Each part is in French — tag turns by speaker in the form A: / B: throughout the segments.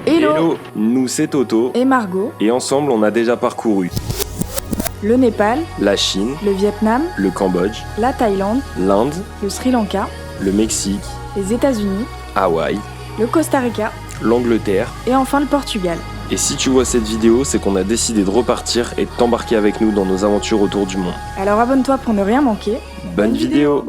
A: Hello, nous c'est Toto
B: et Margot,
A: et ensemble on a déjà parcouru
B: le Népal,
A: la Chine,
B: le Vietnam,
A: le Cambodge,
B: la Thaïlande,
A: l'Inde,
B: le Sri Lanka,
A: le Mexique,
B: les États-Unis,
A: Hawaï,
B: le Costa Rica
A: l'Angleterre
B: et enfin le Portugal.
A: Et si tu vois cette vidéo, c'est qu'on a décidé de repartir et de t'embarquer avec nous dans nos aventures autour du monde.
B: Alors abonne-toi pour ne rien manquer.
A: Bonne vidéo.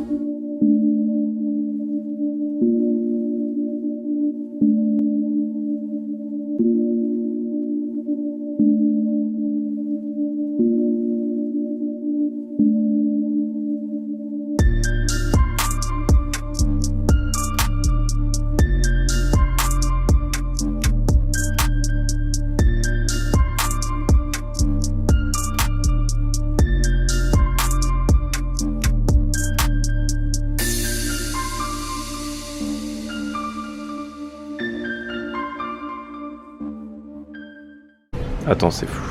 A: Attends, c'est fou.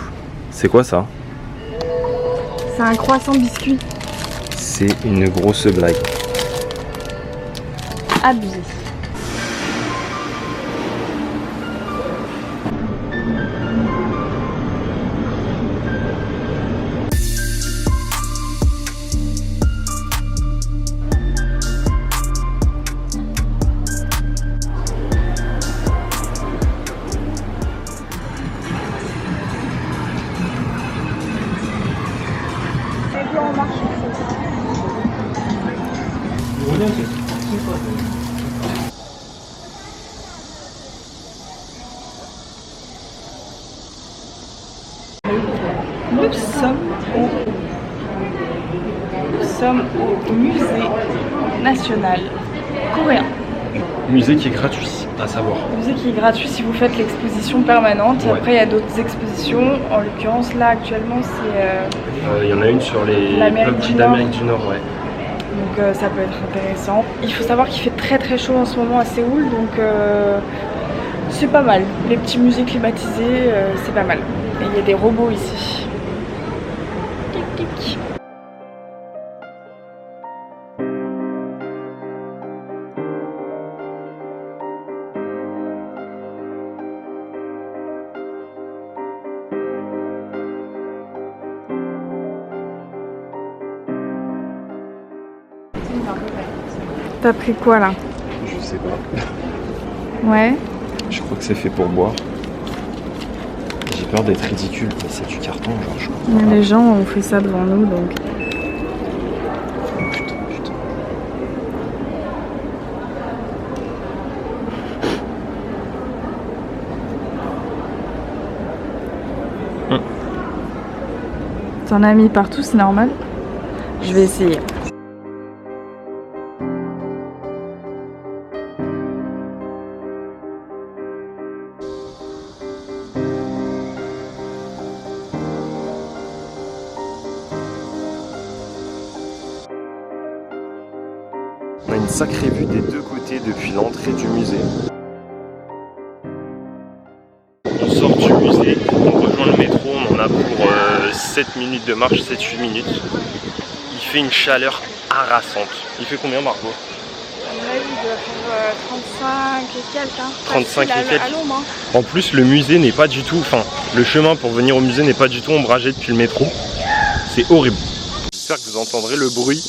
A: C'est quoi ça?
B: C'est un croissant biscuit.
A: C'est une grosse blague.
B: Abusé. Nous sommes au musée national coréen.
A: Musée qui est gratuit, à savoir.
B: Musée qui est gratuit si vous faites l'exposition permanente.
A: Ouais.
B: Après il y a d'autres expositions. En l'occurrence là actuellement c'est
A: Il y en a une sur les
B: l'Amérique
A: d'Amérique du Nord, ouais.
B: Donc ça peut être intéressant. Il faut savoir qu'il fait très très chaud en ce moment à Séoul, donc c'est pas mal. Les petits musées climatisés, c'est pas mal. Et il y a des robots ici. Tic tic. T'as pris quoi là?
A: Je sais pas.
B: Ouais.
A: Je crois que c'est fait pour boire. J'ai peur d'être ridicule, mais c'est du carton, genre je crois.
B: Mais les gens ont fait ça devant nous donc.
A: Oh, putain.
B: T'en as mis partout, c'est normal. Je vais essayer.
A: On a une sacrée vue des deux côtés depuis l'entrée du musée. On sort du musée, on rejoint le métro, on en a pour 7 minutes de marche, 7-8 minutes. Il fait une chaleur harassante. Il fait combien, Margot?
B: À mon avis, il doit faire 35 et quelques. Hein.
A: 35 et quelques.
B: À l'ombre.
A: En plus, le musée n'est pas du tout, le chemin pour venir au musée n'est pas du tout ombragé depuis le métro. C'est horrible. J'espère que vous entendrez le bruit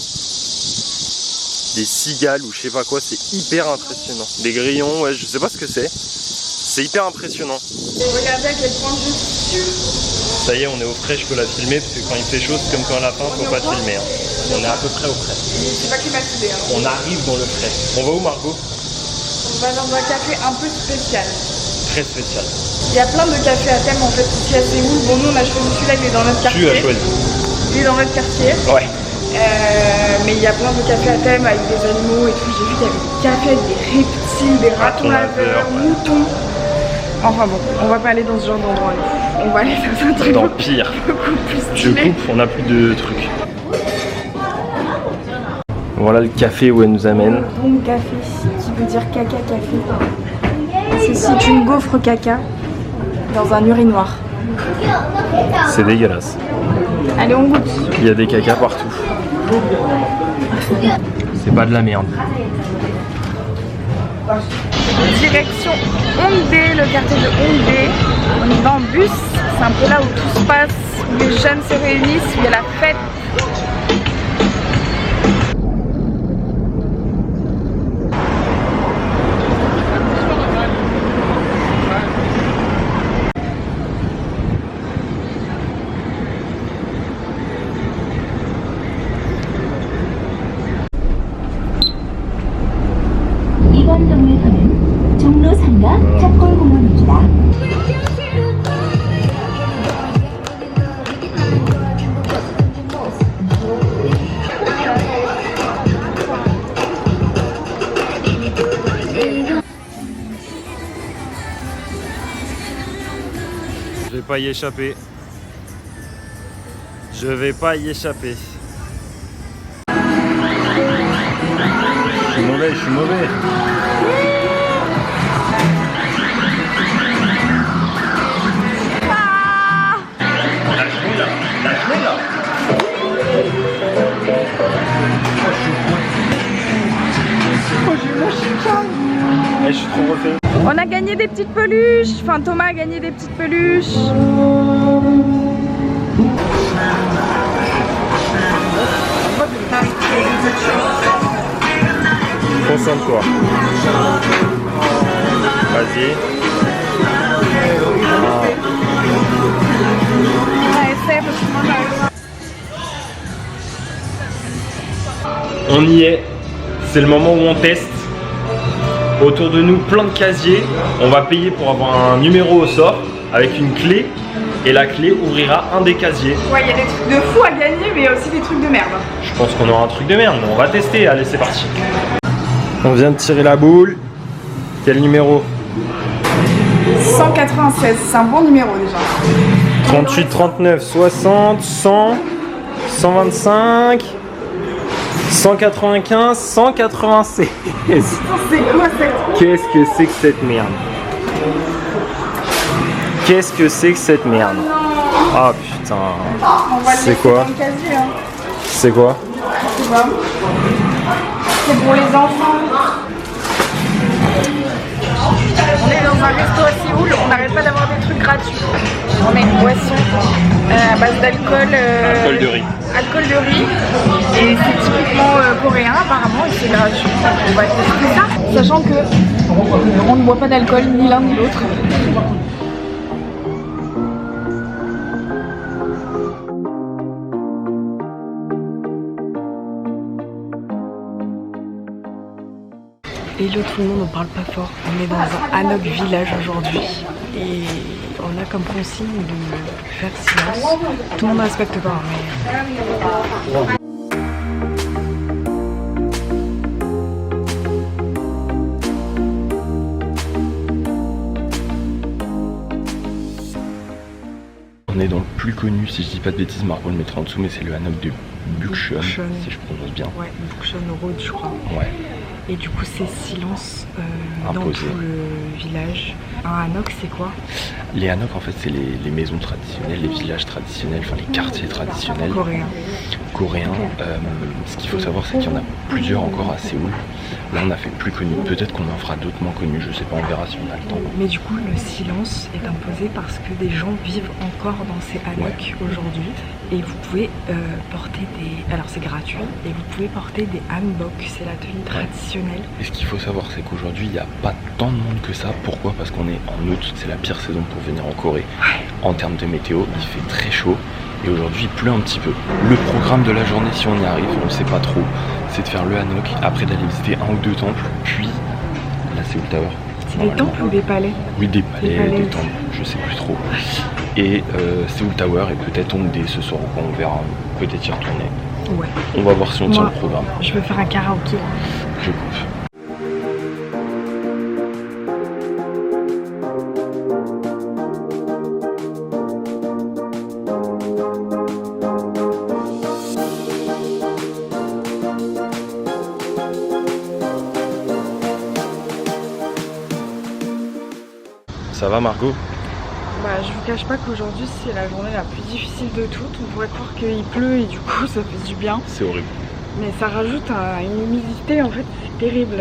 A: des cigales ou je sais pas quoi, c'est hyper impressionnant. Des grillons, ouais, je sais pas ce que c'est. C'est hyper impressionnant.
B: Regardez à quel point je suis.
A: Ça y est, on est au frais, je peux la filmer parce que quand il fait chaud, c'est comme quand à la fin, faut pas filmer. Hein. On est à peu près au frais.
B: C'est pas climatisé. Hein.
A: On arrive dans le frais. On va où, Margot?
B: On va dans un café un peu spécial.
A: Très spécial.
B: Il y a plein de cafés à thème en fait ici à Séoul. Bon, nous on a choisi celui-là, il est dans notre quartier.
A: Tu as choisi.
B: Il est dans notre quartier.
A: Ouais.
B: Mais il y a plein de cafés à thème avec des animaux et tout. J'ai vu qu'il y avait des cafés avec des reptiles, des ratons laveurs, moutons. Enfin bon, on va pas aller dans ce genre d'endroit. On va aller dans un truc
A: Dans pire.
B: beaucoup plus
A: Je
B: stylé.
A: coupe, on a plus de trucs. Voilà le café où elle nous amène.
B: Bon café, qui veut dire caca café. C'est une gaufre caca dans un urinoir.
A: C'est dégueulasse.
B: Allez, on goûte.
A: Il y a des cacas partout. C'est pas de la merde.
B: Direction Hongdae, le quartier de Hongdae. On y va en bus, c'est un peu là où tout se passe, où les jeunes se réunissent, où il y a la fête.
C: 이번 역에서는 종로상가 탑골공원입니다.
A: Je vais pas y échapper. Je vais pas y échapper. Je suis mauvais. Lâche-moi là. Je suis trop refait.
B: On a gagné des petites peluches, enfin Thomas a gagné des petites peluches.
A: Concentre-toi. Vas-y. On y est. C'est le moment où on teste. Autour de nous, plein de casiers. On va payer pour avoir un numéro au sort avec une clé. Et la clé ouvrira un des casiers.
B: Ouais, il y a des trucs de fou à gagner, mais il y a aussi des trucs de merde.
A: Je pense qu'on aura un truc de merde, mais on va tester. Allez, c'est parti. On vient de tirer la boule. Quel numéro?
B: 196, c'est un bon numéro déjà.
A: 38, 39, 60, 100, 125, 195, 196.
B: C'est quoi cette...
A: Qu'est-ce que c'est que cette merde? Qu'est-ce que c'est que cette merde? Ah putain.
B: On va le
A: C'est
B: laisser
A: quoi?
B: dans le casier, hein.
A: C'est quoi?
B: Je sais pas. C'est pour les enfants. On est dans un resto à Séoul, on n'arrête pas d'avoir des trucs gratuits. On a une boisson à base d'alcool.
A: Alcool de riz.
B: Alcool de riz. Et c'est typiquement coréen apparemment et c'est gratuit. Donc on va tester ça. Sachant que on ne boit pas d'alcool ni l'un ni l'autre. Hello tout le monde, on parle pas fort. On est dans un Hanok village aujourd'hui et on a comme consigne de faire silence. Tout le monde ne respecte pas, mais...
A: On est dans le plus connu, si je dis pas de bêtises, Margot le mettra en dessous, mais c'est le Hanok de Bukchon, si je prononce bien.
B: Ouais, Bukchon Road je crois.
A: Ouais.
B: Et du coup c'est silence dans
A: Imposé.
B: tout le village. Un Hanok c'est quoi?
A: Les Hanok en fait c'est les maisons traditionnelles, les villages traditionnels, enfin les quartiers traditionnels
B: Coréens.
A: Ce qu'il faut savoir c'est qu'il y en a plusieurs encore à Séoul. Là on a fait le plus connu, peut-être qu'on en fera d'autres moins connus, je sais pas, on verra si on a le temps.
B: Mais du coup le silence est imposé parce que des gens vivent encore dans ces Hanok aujourd'hui. Et vous pouvez porter des... Alors c'est gratuit, et vous pouvez porter des hanbok, c'est la tenue traditionnelle.
A: Et ce qu'il faut savoir c'est qu'aujourd'hui il n'y a pas tant de monde que ça. Pourquoi? Parce qu'on est en août, c'est la pire saison pour venir en Corée. En termes de météo, il fait très chaud. Et aujourd'hui il pleut un petit peu. Le programme de la journée, si on y arrive, on ne sait pas trop, c'est de faire le Hanok, après d'aller visiter un ou deux temples, puis la Seoul Tower.
B: C'est des temples ou des palais?
A: Oui, des palais, des temples, je sais plus trop. Et Seoul Tower et peut-être Hongdae ce soir, on verra, peut-être y retourner.
B: Ouais.
A: On va voir si on tient le programme.
B: Je veux faire un karaoké.
A: Je coupe. Ça va Margot?
B: Bah je vous cache pas qu'aujourd'hui c'est la journée la plus difficile de toutes. On pourrait croire qu'il pleut et du coup ça fait du bien.
A: C'est horrible.
B: Mais ça rajoute une humidité, en fait, c'est terrible.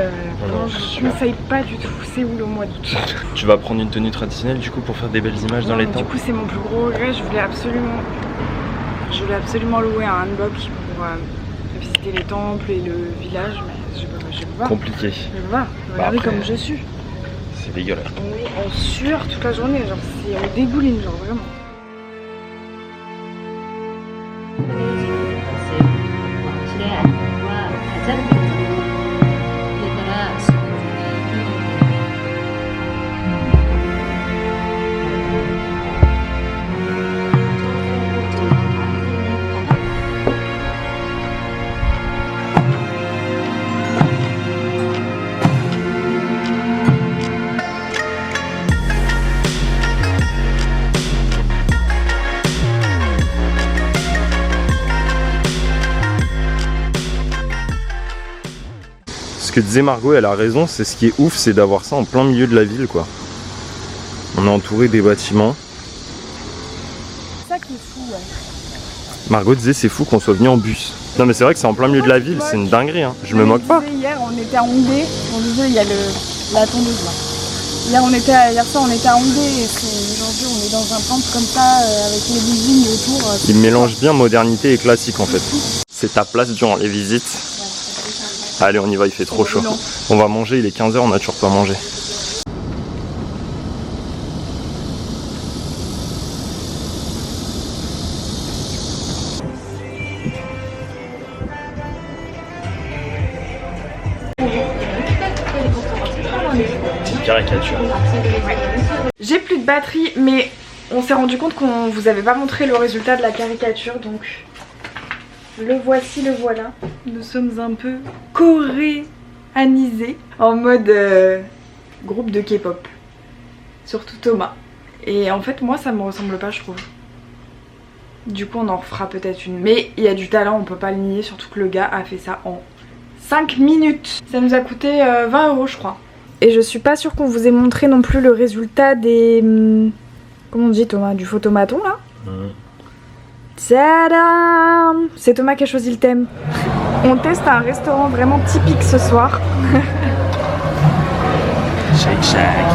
A: Non,
B: je ne conseille pas du tout Séoul au mois d'août.
A: Tu vas prendre une tenue traditionnelle du coup pour faire des belles images dans les temples?
B: Du coup, c'est mon plus gros regret. Je voulais absolument louer un hanbok pour visiter les temples et le village, mais je peux pas.
A: Compliqué.
B: Je peux pas. Regardez
A: après,
B: comme je suis.
A: C'est dégueulasse.
B: On sueur toute la journée, genre on dégouline, genre vraiment.
A: Ce que disait Margot, elle a raison, c'est ce qui est ouf, c'est d'avoir ça en plein milieu de la ville quoi. On est entouré des bâtiments.
B: C'est ça qui est fou, ouais.
A: Margot disait c'est fou qu'on soit venu en bus. Non mais c'est vrai que c'est en plein milieu de la ville, c'est une dinguerie hein. Je me moque pas.
B: Hier on était à Hongdae, on disait il y a la tondeuse là. Hier soir on était à Hongdae et aujourd'hui on est dans un temple comme ça avec les buildings autour.
A: Il mélange bien modernité et classique en fait. C'est ta place durant les visites. Allez on y va, il fait trop chaud. On va manger, il est 15h, on n'a toujours pas mangé. Petite caricature.
B: J'ai plus de batterie mais on s'est rendu compte qu'on vous avait pas montré le résultat de la caricature donc le voici, le voilà. Nous sommes un peu coréanisés en mode groupe de K-pop. Surtout Thomas. Et en fait moi ça me ressemble pas je trouve. Du coup on en refera peut-être une. Mais il y a du talent, on peut pas le nier, surtout que le gars a fait ça en 5 minutes. Ça nous a coûté 20 € je crois. Et je suis pas sûre qu'on vous ait montré non plus le résultat des... Comment on dit Thomas? Du photomaton là. Tadam! C'est Thomas qui a choisi le thème. On teste un restaurant vraiment typique ce soir.
A: Shake Shack.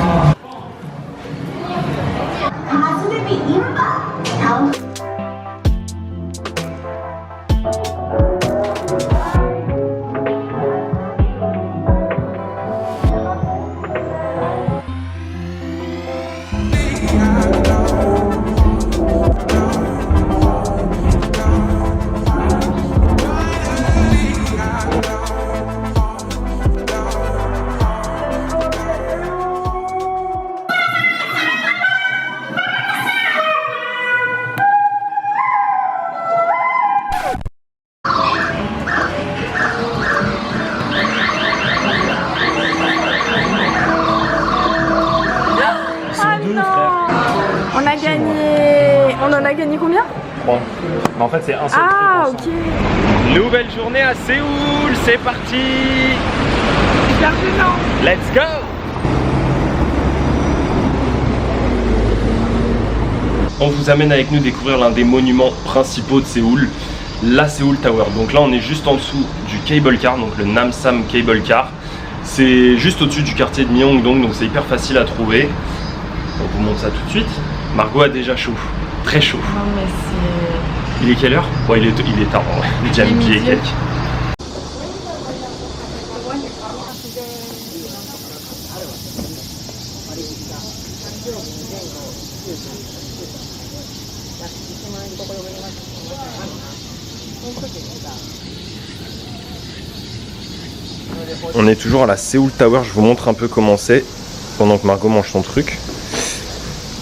B: On en a gagné combien?
A: 3. Mais en fait c'est un seul
B: truc.
A: Ok. Nouvelle journée à Séoul, c'est parti.
B: Hyper gênant.
A: Let's go. On vous amène avec nous découvrir l'un des monuments principaux de Séoul, la Seoul Tower. Donc là on est juste en dessous du cable car, donc le Namsam Cable Car. C'est juste au-dessus du quartier de Myeongdong, donc c'est hyper facile à trouver. On vous montre ça tout de suite. Margot a déjà chaud, très chaud.
B: Non mais c'est...
A: Il est quelle heure? Bon, il est tard, ouais. Il est déjà midi et quelques. On est toujours à la Seoul Tower, je vous montre un peu comment c'est pendant que Margot mange son truc.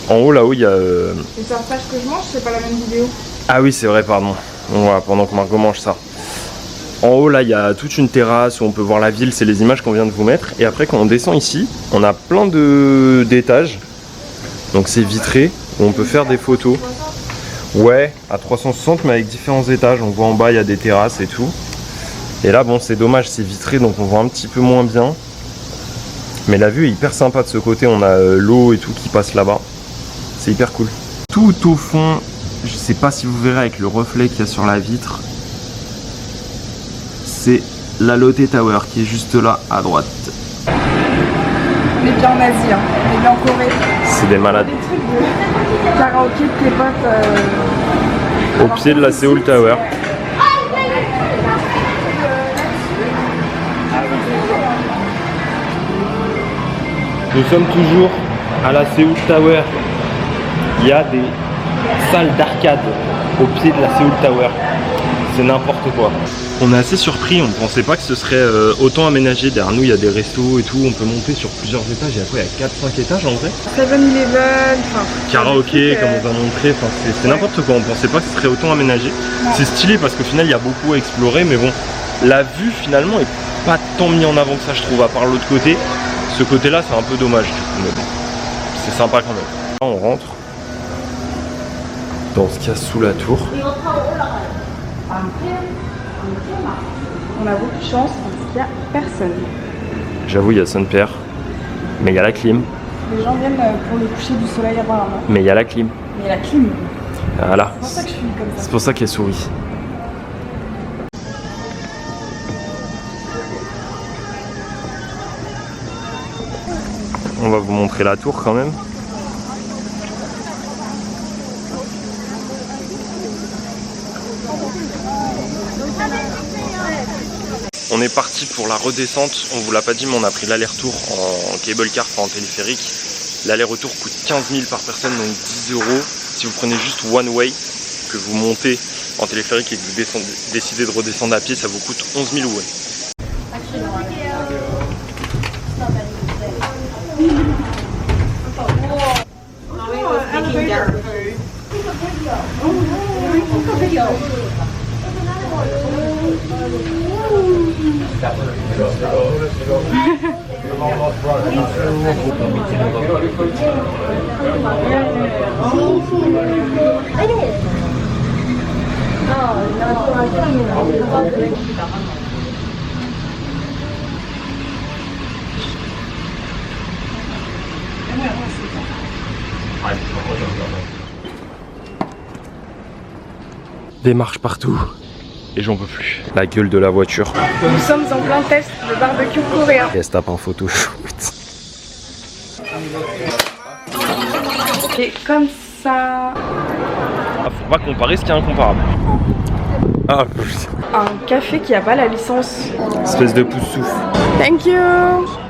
A: En haut là-haut il y a...
B: Et ça sache que je mange, c'est pas la même vidéo.
A: Ah oui c'est vrai pardon. Voilà, pendant que Margot mange ça. En haut là il y a toute une terrasse où on peut voir la ville, c'est les images qu'on vient de vous mettre. Et après quand on descend ici, on a plein d'étages. Donc c'est vitré, où on peut faire des photos. Ouais, à 360 mais avec différents étages. On voit en bas il y a des terrasses et tout. Et là bon c'est dommage, c'est vitré donc on voit un petit peu moins bien. Mais la vue est hyper sympa de ce côté, on a l'eau et tout qui passe là-bas. C'est hyper cool. Tout au fond, je sais pas si vous verrez avec le reflet qu'il y a sur la vitre, c'est la Lotte Tower qui est juste là à droite.
B: On est bien en Asie, hein. On est bien en Corée.
A: C'est des malades.
B: Des trucs de karaoké de tes potes.
A: Au pied de la Seoul Tower. Nous sommes toujours à la Seoul Tower. Il y a des salles d'arcade au pied de la Seoul Tower. C'est n'importe quoi. On est assez surpris, on ne pensait pas que ce serait autant aménagé. Derrière nous, il y a des restos et tout. On peut monter sur plusieurs étages. Et après, il y a 4-5 étages en vrai.
B: 7-Eleven, enfin.
A: Karaoké, comme on vous a montré. Enfin, c'est n'importe quoi. On ne pensait pas que ce serait autant aménagé. C'est stylé parce qu'au final, il y a beaucoup à explorer. Mais bon, la vue finalement est pas tant mis en avant que ça, je trouve, à part l'autre côté. Ce côté-là, c'est un peu dommage du coup. Mais bon, c'est sympa quand même. Là, on rentre dans ce qu'il y a sous la tour.
B: On a beaucoup de chance parce qu'il n'y a personne.
A: J'avoue, il y a Son-Père, mais il y a la clim.
B: Les gens viennent pour le coucher du soleil apparemment.
A: Mais il y a la clim.
B: Mais il y a la clim.
A: Voilà.
B: C'est pour ça que je suis comme ça.
A: C'est pour ça qu'elle sourit. On va vous montrer la tour quand même. On est parti pour la redescente, on vous l'a pas dit mais on a pris l'aller-retour en cable car, enfin en téléphérique. L'aller-retour coûte 15 000 par personne, donc 10 €. Si vous prenez juste one way, que vous montez en téléphérique et que vous décidez de redescendre à pied, ça vous coûte 11 000 won. Des marches partout. Et j'en peux plus. La gueule de la voiture.
B: Nous sommes en plein test de barbecue coréen.
A: Et elle se tape en photo shoot.
B: Et comme ça.
A: Ah, faut pas comparer ce qui est incomparable. Ah putain.
B: Un café qui a pas la licence.
A: Espèce de pouce souffle.
B: Thank you.